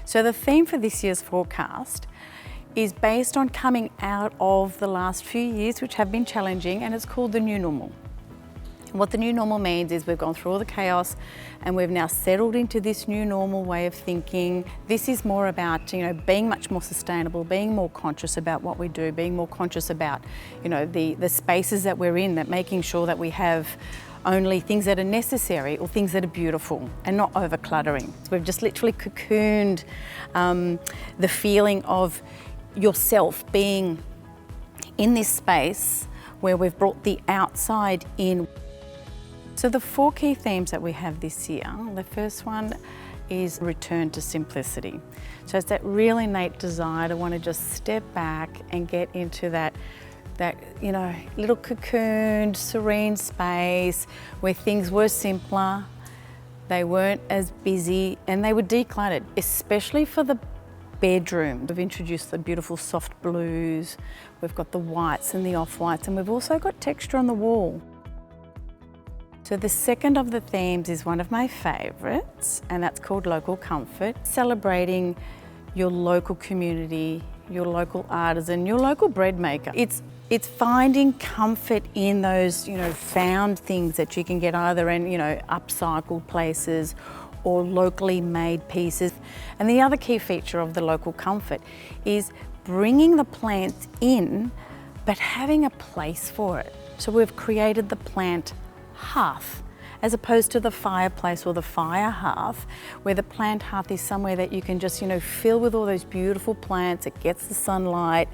So the theme for this year's forecast is based on coming out of the last few years, which have been challenging, and it's called the new normal. What the new normal means is we've gone through all the chaos and we've now settled into this new normal way of thinking. This is more about, being much more sustainable, being more conscious about what we do, being more conscious about, the spaces that we're in, that making sure that we have only things that are necessary or things that are beautiful and not over-cluttering. So we've just literally cocooned the feeling of yourself being in this space where we've brought the outside in. So the 4 key themes that we have this year, the first one is return to simplicity. So it's that real innate desire to want to just step back and get into that little cocooned, serene space where things were simpler, they weren't as busy, and they were decluttered, especially for the bedroom. We've introduced the beautiful soft blues, we've got the whites and the off-whites, and we've also got texture on the wall. So the second of the themes is one of my favourites, and that's called local comfort, celebrating your local community, your local artisan, your local bread maker. It's finding comfort in those, found things that you can get either in, upcycled places or locally made pieces. And the other key feature of the local comfort is bringing the plants in, but having a place for it. So we've created the plant hearth, as opposed to the fireplace or the fire hearth, where the plant hearth is somewhere that you can just, fill with all those beautiful plants, it gets the sunlight,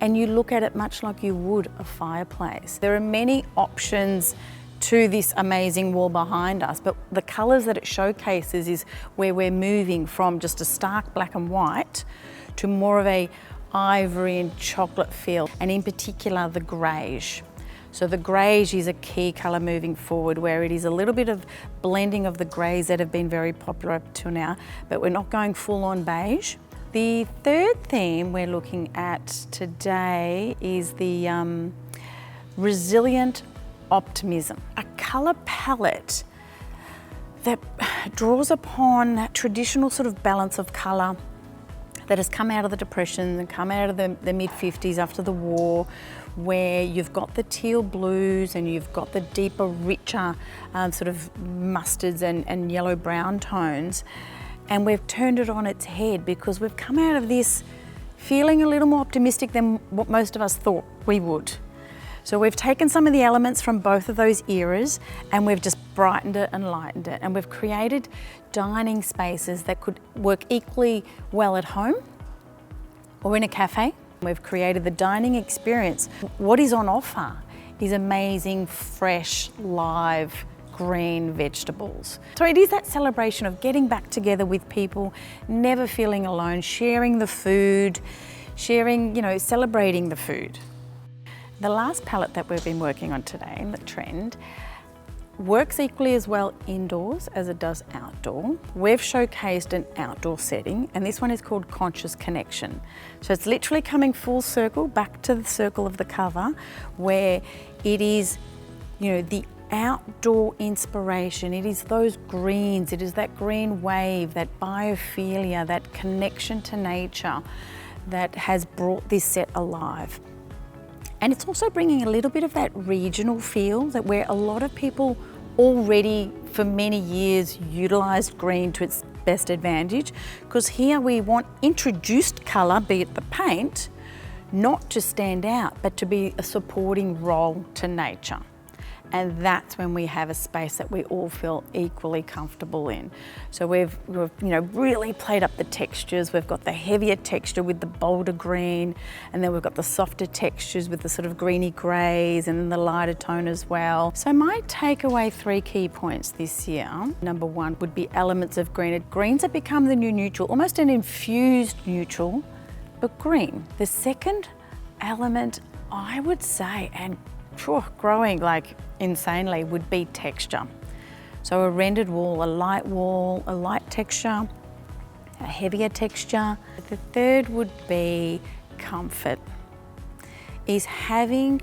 and you look at it much like you would a fireplace. There are many options to this amazing wall behind us, but the colours that it showcases is where we're moving from just a stark black and white to more of a ivory and chocolate feel, and in particular the greige. So the greige is a key colour moving forward, where it is a little bit of blending of the greys that have been very popular up till now, but we're not going full on beige. The third theme we're looking at today is the resilient optimism, a colour palette that draws upon traditional sort of balance of colour that has come out of the Depression and come out of the mid-50s after the war, where you've got the teal blues and you've got the deeper, richer sort of mustards and yellow-brown tones. And we've turned it on its head because we've come out of this feeling a little more optimistic than what most of us thought we would. So we've taken some of the elements from both of those eras and we've just brightened it and lightened it. And we've created dining spaces that could work equally well at home or in a cafe. We've created the dining experience. What is on offer is amazing, fresh, live, green vegetables. So it is that celebration of getting back together with people, never feeling alone, sharing the food, celebrating the food. The last palette that we've been working on today, the trend, works equally as well indoors as it does outdoor. We've showcased an outdoor setting, and this one is called Conscious Connection. So it's literally coming full circle back to the circle of the cover, where it is, the outdoor inspiration. It is those greens, it is that green wave, that biophilia, that connection to nature that has brought this set alive. And it's also bringing a little bit of that regional feel, that where a lot of people already for many years utilised green to its best advantage, because here we want introduced colour, be it the paint, not to stand out, but to be a supporting role to nature. And that's when we have a space that we all feel equally comfortable in. So we've really played up the textures. We've got the heavier texture with the bolder green, and then we've got the softer textures with the sort of greeny greys and then the lighter tone as well. So my takeaway 3 key points this year, number 1 would be elements of green. Greens have become the new neutral, almost an infused neutral, but green. The second element, I would say, and growing like insanely, would be texture. So a rendered wall, a light texture, a heavier texture. The third would be comfort, is having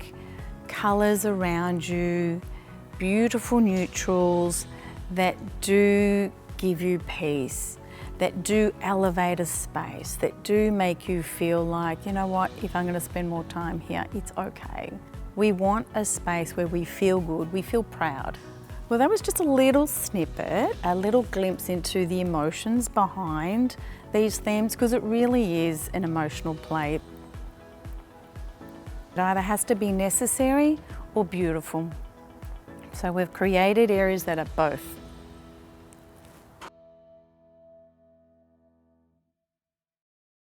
colours around you, beautiful neutrals that do give you peace, that do elevate a space, that do make you feel like, you know what, if I'm going to spend more time here, it's okay. We want a space where we feel good, we feel proud. Well, that was just a little snippet, a little glimpse into the emotions behind these themes, because it really is an emotional play. It either has to be necessary or beautiful. So we've created areas that are both.